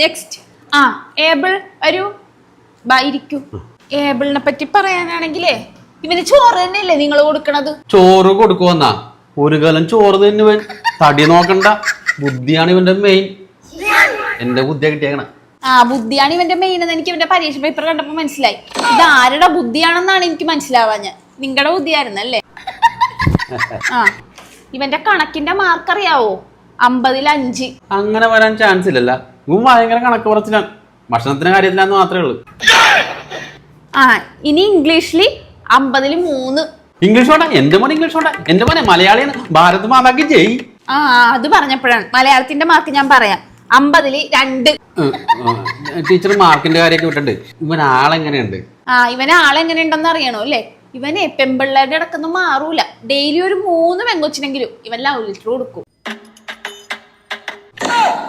Next able ഒരു ഇരിക്കൂ. ഏബിളിനെ പറ്റി പറയാനാണെങ്കിലേ ഇവന് ചോറ് തന്നെയല്ലേ നിങ്ങൾ കൊടുക്കണത്? ചോറ് കൊടുക്കുവന്നാ ഒരു കാലം ചോറ് തന്നെ. തടി നോക്കണ്ട, ബുദ്ധിയാണ് ഇവന്റെ മെയിൻ. എന്റെ ബുദ്ധിയാ കിട്ടിയേക്കണ. ബുദ്ധിയാണ് ഇവന്റെ മെയിൻ എന്ന് എനിക്ക് ഇവന്റെ പരീക്ഷ പേപ്പർ കണ്ടപ്പോ മനസ്സിലായി. ഇത് ആരുടെ ബുദ്ധിയാണെന്നാണ് എനിക്ക് മനസ്സിലാവാഞ്ഞ. നിങ്ങളുടെ ബുദ്ധിയായിരുന്നല്ലേ? ഇവന്റെ കണക്കിന്റെ മാർക്ക് അറിയാവോ? 50-ൽ 5. അങ്ങനെ വരാൻ ചാൻസ് ഇല്ലല്ല. ഇവൻ ഭയങ്കര കണക്ക് കുറച്ചിലാണ്. ഭക്ഷണത്തിന്റെ കാര്യത്തിലാന്ന് മാത്രമേ ഉള്ളൂ. ഇനി ഇംഗ്ലീഷിൽ 50-ൽ 3. ഇംഗ്ലീഷ് വേണ്ട, എന്റെ മോനെ ഇംഗ്ലീഷ് വേണ്ട. എന്റെ മോനെ മലയാളിയാണ്. ഭാരത് മാതാക്ക് ജയ്. അത് പറഞ്ഞപ്പോഴാണ് മലയാളത്തിന്റെ മാർക്ക് ഞാൻ പറയാം. 50-ൽ 2. ടീച്ചർ മാർക്കിന്റെ കാര്യമൊക്കെ വിട്ടിട്ടുണ്ട്. ഇവൻ ആളെങ്ങനെയുണ്ട്? ഇവന് ആളെങ്ങനെയുണ്ടെന്ന് അറിയണോ അല്ലേ? ഇവനെ പെമ്പിള്ളേരുടെ ഇടക്കൊന്നും മാറൂല. ഡെയിലി ഒരു 3 പെങ്കൊച്ചിനെങ്കിലും ഇവൻ ലവ് ലെറ്റർ കൊടുക്കും.